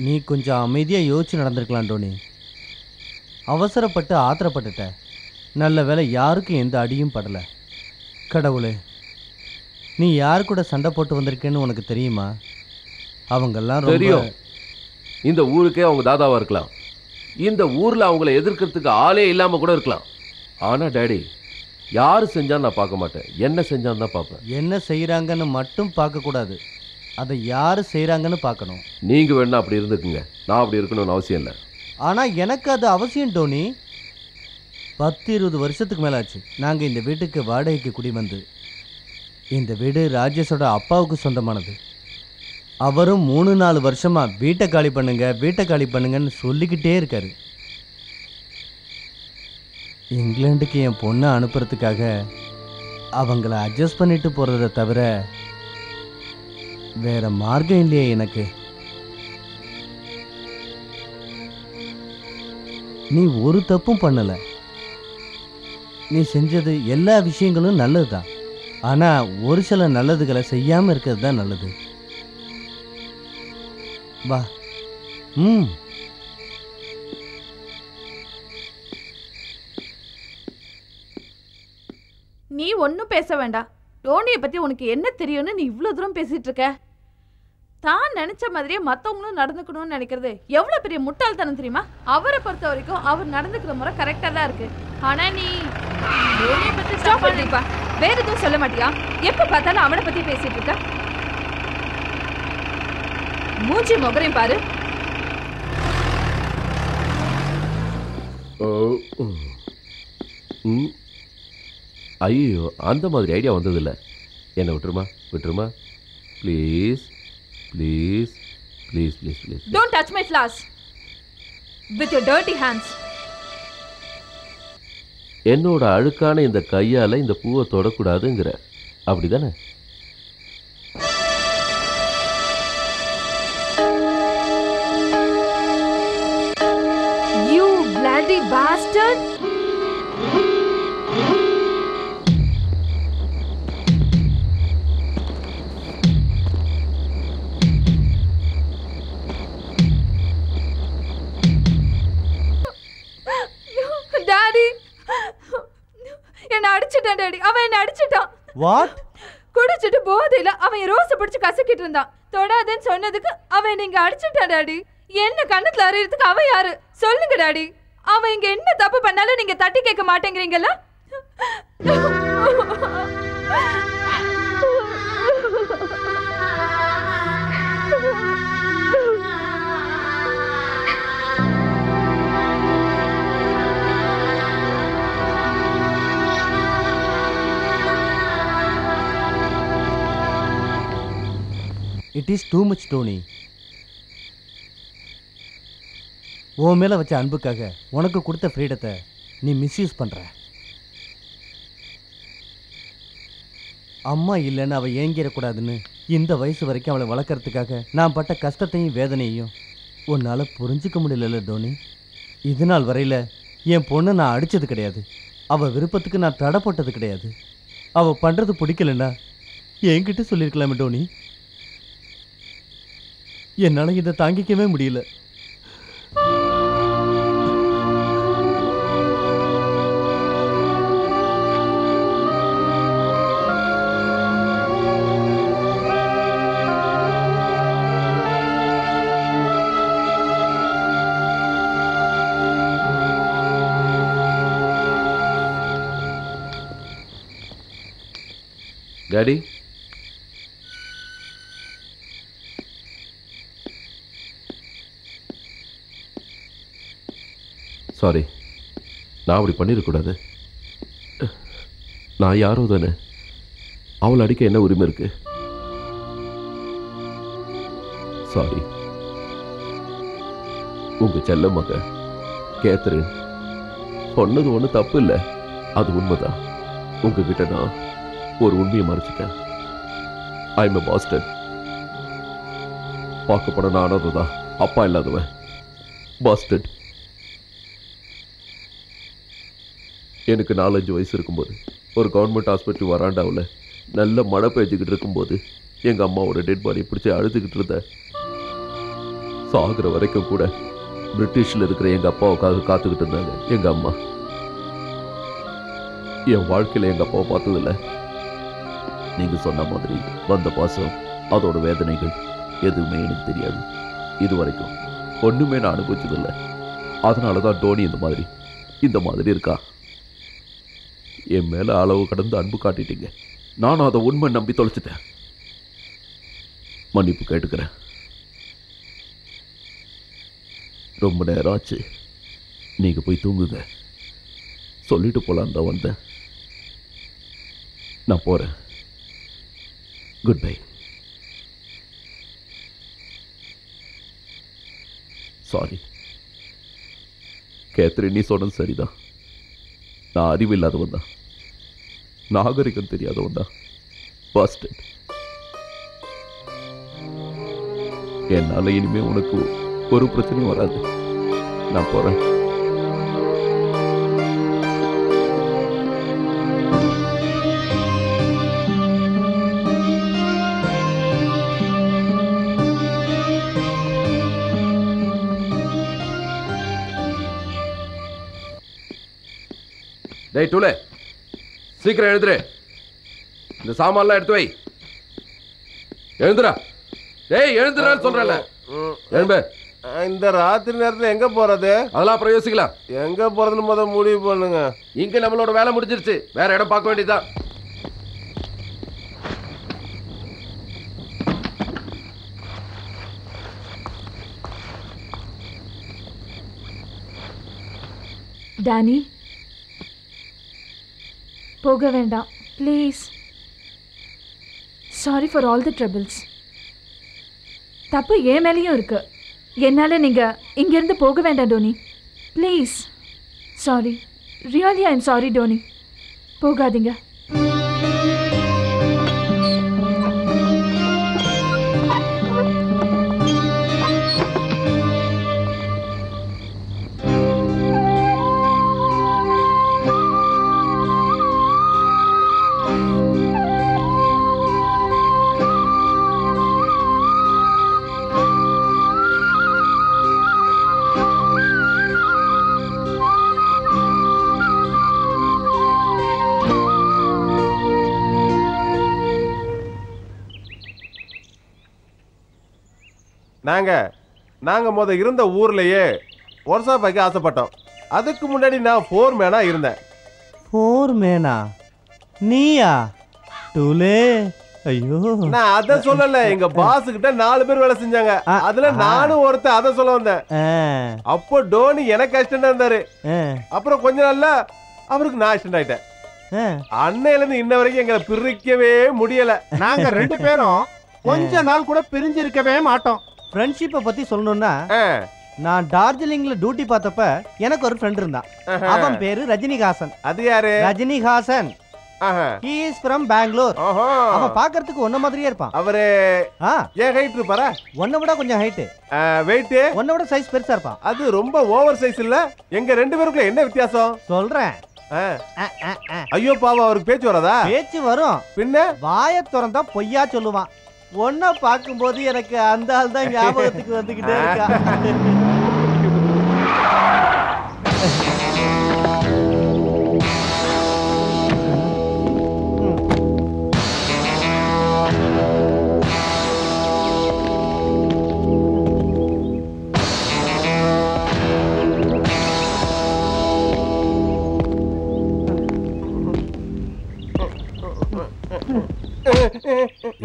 நீ கொஞ்சம் அமைதியாக யோசிச்சு நடந்திருக்கலாம் டோனி. அவசரப்பட்டு ஆத்திரப்பட்டுட்ட. நல்ல வேளை யாருக்கும் எந்த அடியும் படலை. கடவுளே, நீ யார் கூட சண்டை போட்டு வந்திருக்கேன்னு உனக்கு தெரியுமா? அவங்கெல்லாம் தெரியும். இந்த ஊருக்கே அவங்க தாதாவா இருக்கலாம். இந்த ஊர்ல அவங்கள எதிர்க்கிறதுக்கு ஆளே இல்லாம கூட இருக்கலாம். ஆனா டேடி, யாரு செஞ்சான்னு நான் பார்க்க மாட்டேன், என்ன செஞ்சான்னு தான் பார்ப்பேன். என்ன செய்கிறாங்கன்னு மட்டும் பார்க்கக்கூடாது, அதை யார் செய்கிறாங்கன்னு பார்க்கணும். நீங்க வேணா அப்படி இருந்துக்குங்க, நான் அப்படி இருக்கணும்னு அவசியம் இல்லை. ஆனால் எனக்கு அது அவசியம் டோனி. 10-20 வருஷத்துக்கு மேலே ஆச்சு நாங்கள் இந்த வீட்டுக்கு வாடகைக்கு குடி வந்து. இந்த வீடு ராஜேஷோட அப்பாவுக்கு சொந்தமானது. அவரும் 3-4 வருஷமாக வீட்டை காலி பண்ணுங்க வீட்டை காலி பண்ணுங்கன்னு சொல்லிக்கிட்டே இருக்காரு. இங்கிலாந்துக்கு என் பொண்ணை அனுப்புறதுக்காக அவங்கள அட்ஜஸ்ட் பண்ணிட்டு போகிறத தவிர வேற மார்க்கம் இல்லையே எனக்கு. நீ ஒரு தப்பும் பண்ணலை. நீ செஞ்சது எல்லா விஷயங்களும் நல்லது தான். ஆனால் ஒரு சில நல்லதுகளை செய்யாமல் இருக்கிறது தான் நல்லது. வா. நீ ஒன்றும் பேச வேண்டாம். டோனியை பற்றி உனக்கு என்ன தெரியும்னு நீ இவ்வளோ தூரம் பேசிகிட்டு இருக்க. தான் நினச்ச மாதிரியே மற்றவங்களும் நடந்துக்கணும்னு நினைக்கிறது எவ்வளோ பெரிய முட்டாள்தனம் தெரியுமா? அவரை பொறுத்த வரைக்கும் அவர் நடந்துக்கிற முறை கரெக்டாக தான் இருக்கு. ஆனால் நீ டோனியை பற்றி ஸ்டாப் பண்ணிப்பா. வேற எதுவும் சொல்ல மாட்டியா? எப்போ பார்த்தாலும் அவனை பற்றி பேசிட்டு இருக்க. மூஞ்சி முகரையும் பாரு. ஐயோ, அந்த மாதிரி ஐடியா வந்ததில்லை. என்ன விட்டுருமா விட்டுருமா, please please please please please. Don't touch my flowers with your dirty hands. என்னோட அழுக்கான இந்த கையால இந்த பூவை தொடக்கூடாதுங்கிற, அப்படிதானே? You bloody bastard. டாடி, என்ன அடிச்சிட்டான் டாடி. அவன் என்ன அடிச்சிட்டான். வாட்? குடிச்சிட்டு போதையில அவன் ரோஸை பிடிச்சு கசக்கிட்டு இருந்தான். தொடாதேன்னு சொன்னதுக்கு அவன் நீங்க அடிச்சிட்டான் டாடி. என்ன கண்ணத்துல அறியறதுக்கு அவன் யாரு சொல்லுங்க டாடி. அவன் இங்க என்ன தப்பு பண்ணாலும் நீங்க தட்டி கேட்க மாட்டேங்கிறீங்களா? It is too much Tony. உன் மேலே வச்ச அன்புக்காக உனக்கு கொடுத்த ஃப்ரீடத்தை நீ மிஸ்யூஸ் பண்ணுற. அம்மா இல்லைன்னு அவள் ஏங்கிடக்கூடாதுன்னு இந்த வயசு வரைக்கும் அவளை வளர்க்குறதுக்காக நான் பட்ட கஷ்டத்தையும் வேதனையும் உன்னால் புரிஞ்சிக்க முடியல டோனி. இது நாள் வரையில் என் பொண்ணை நான் அடித்தது கிடையாது. அவள் விருப்பத்துக்கு நான் தடை போட்டது கிடையாது. அவள் பண்ணுறது பிடிக்கலன்னா என்கிட்ட சொல்லியிருக்கலாமே டோனி. என்னால் இதை தாங்கிக்கவே முடியல. டாடி, சாரி, நான் அப்படி பண்ணிடக்கூடாது. நான் யாரோ தானே, அவளை அடிக்க என்ன உரிமை இருக்கு? சாரி. உங்க செல்ல மக கேத்ரின் சொன்னது ஒன்றும் தப்பு இல்லை, அது உண்மைதான். உங்ககிட்ட நான் ஒரு உண்மையை மறைச்சிட்டேன். I am a bastard. பார்க்க போன நான் அனாதைதான், அப்பா இல்லாதவன், பாஸ்டர்ட். எனக்கு 4-5 வயசு இருக்கும்போது ஒரு கவர்மெண்ட் ஹாஸ்பிட்டல் வராண்டாவில் நல்ல மழை பெய்ஞ்சிக்கிட்டு இருக்கும்போது எங்கள் அம்மாவோட டெட் பாடி பிடிச்சி அழுதுகிட்டு இருந்தேன். சாகுற வரைக்கும் கூட பிரிட்டிஷ்ல இருக்கிற எங்க அப்பாவுக்காக காத்துக்கிட்டு இருந்தாங்க எங்க அம்மா. என் வாழ்க்கையில எங்க அப்பாவை பார்த்ததில்ல. நீங்க சொன்ன மாதிரி வந்த பாசம், அதோட வேதனைகள் எதுவுமே எனக்கு தெரியாது. இது வரைக்கும் ஒண்ணுமே நான் அனுபவிச்சதில்லை. அதனாலதான் டோனி இந்த மாதிரி இருக்கா. என் மேல அளவு கடந்து அன்பு காட்டிட்டீங்க. நானும் அதை உண்மை நம்பி தொலைச்சிட்டேன். மன்னிப்பு கேட்டுக்கிறேன். ரொம்ப நேரம் ஆச்சு. நீங்க போய் தூங்குங்க. சொல்லிட்டு போலாம் தான் வந்தேன். நான் போறேன். Good bye. சாரி கேத்ரின், நீ சொன்னது சரிதான். நான் அறிவில்லாதவன் தான், நாகரிகம் தெரியாதவன் தான், பஸ்டட். என்னால இனிமே உனக்கு ஒரு பிரச்சனையும் வராது. நான் போறேன். டேய் டூலே, சீக்கிரம் எழுதுரு. இந்த சாமான்லாம் எடுத்து வை. எழுந்துடா. டேய் எழுந்துடான்னு சொல்றல. எழும்பு. இந்த ராத்திரி நேரத்துல எங்க போறது? அதெல்லாம் அப்புறம் யோசிக்கலாம். எங்க போறதுன்னு முதல்ல முடிவு பண்ணுங்க. இங்க நம்மளோட வேலை முடிஞ்சிருச்சு. வேற இடம் பார்க்க வேண்டியதுதான். டானி, போக வேண்டாம் please. Sorry for all the troubles. தப்பு ஏன் மேலேயும் இருக்கு. என்னால் நீங்கள் இங்கேருந்து போக வேண்டாம் Tony, please. Sorry, really I am sorry Tony. போகாதீங்க. நாங்க முத இருந்த ஊர்லயே ஒர்க்ஷாப் வைக்க ஆசைப்பட்டோம். அதுக்கு முன்னாடி நான் ஃபோர்மேனா இருந்தேன். ஃபோர்மேனா? நீயா டூலே? ஐயோ, நான் அத சொல்லல. எங்க பாஸ் கிட்ட 4 பேர் வேலை செஞ்சாங்க. அதுல நானும் ஒருத்தன். அத சொல்ல வந்தேன். அப்போ டோனி எனக்கு அசிஸ்டன்டா இருந்தாரு. அப்புறம் கொஞ்ச நாள்ல அவருக்கு நான் அசிஸ்டன்ட் ஆயிட்டேன். அன்னையில இருந்து இன்ன வரைக்கும் எங்களை பிரிக்கவே முடியல. நாங்க 2 பேரும் கொஞ்ச நாள் கூட பிரிஞ்சு இருக்கவே மாட்டோம். ஃப்ரெண்ட்ஷிப்பை பத்தி சொல்லணும்னா, நான் டார்ஜிலிங்ல டியூட்டி பார்த்தப்ப எனக்கு ஒரு ஃப்ரெண்ட் இருந்தான். அவன் பேரு ரஜினிகாசன். அது யாரு? ரஜினிகாசன். he is from Bangalore. அவன் பார்க்கிறதுக்கு ஒன்ன மாதிரியே இருப்பான். அவரு ஏன் ஹைட் இருப்பாரா? ஒன்ன விட கொஞ்சம் ஹைட். வெயிட் ஒன்ன விட சைஸ் பெருசா இருப்பான். அது ரொம்ப ஓவர் சைஸ் இல்ல? எங்க 2 பேருக்குள்ள என்ன வித்தியாசம் சொல்றேன். ஐயோ பாவம், அவருக்கு பேச்சு வராதா? பேச்சு வரும். பின்ன வாயை திறந்தா பொய்யா சொல்லுவான். ஒன்ன பார்க்கும்போது எனக்கு அந்த ஆள் தான் ஞாபகத்துக்கு வந்துகிட்டே இருக்கா.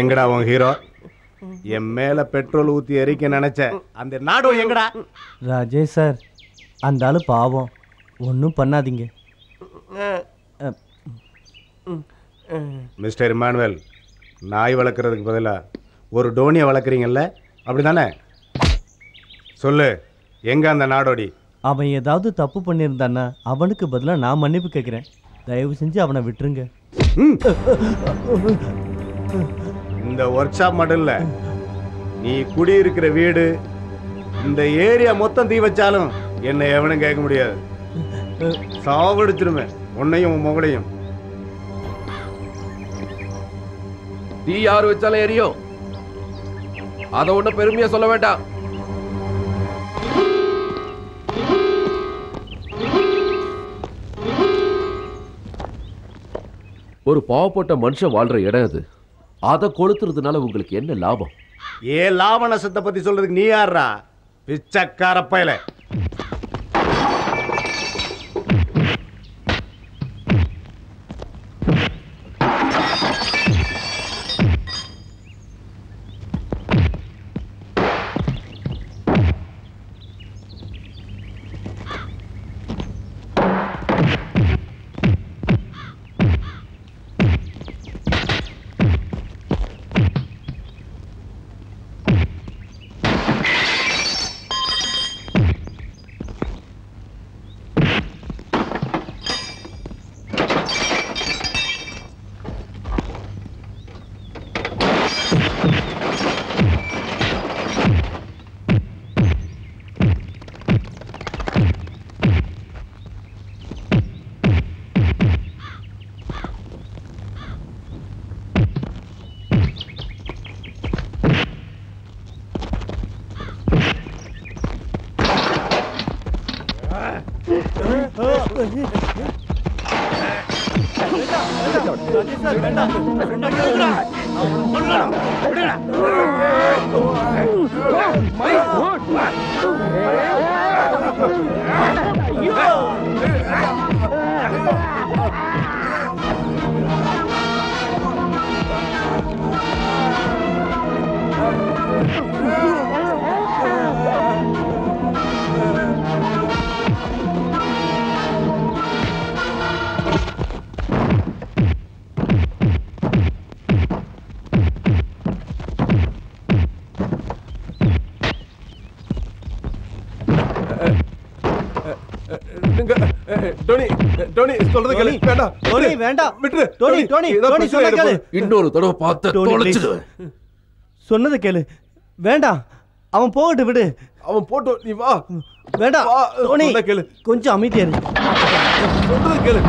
எங்கடா உன் ஹீரோ? என் மேல பெட்ரோல் ஊத்தி எரிக்க நினைச்ச அந்த நாடோ எங்கடா? ராஜேஷ் சார், அந்த ஆளு பாவம், ஒன்றும் பண்ணாதீங்க. மிஸ்டர் இமானுவேல், நாய் வளர்க்குறதுக்கு பதிலாக ஒரு டோனியை வளர்க்குறீங்கல்ல, அப்படிதானே? சொல்லு, எங்க அந்த நாடோடி? அவன் ஏதாவது தப்பு பண்ணியிருந்தான்னா அவனுக்கு பதிலாக நான் மன்னிப்பு கேட்குறேன். தயவு செஞ்சு அவனை விட்டுருங்க. இந்த ஒர்க் ஷாப் மட்டும் இல்ல, நீ குடியிருக்கிற வீடு, இந்த ஏரியா மொத்தம் தீ வச்சாலும் என்னை எவனும் கேட்க முடியாது. சாவடிச்சிருவேன் உன்னையும் உன் முகளையும். தீ யாரு வச்சாலும் எரியும். அதை ஒன்றும் பெருமையா சொல்ல வேண்டாம். ஒரு பாவப்பட்ட மனுஷன் வாழ்ற இடம் அது. அதை கொளுத்துறதுனால உங்களுக்கு என்ன லாபம்? ஏன் லாப நஷ்டத்தை பத்தி சொல்றதுக்கு நீ யாரா? பிச்சைக்கார பயல. இன்னொரு தடவை பார்த்து சொன்னதை கேளு. வேண்டாம், அவன் போகட்டு விடு. அவன் போட்டு நீ வா. வேண்டாம், கொஞ்சம் அமைதியா இரு. சொல்றது கேளு.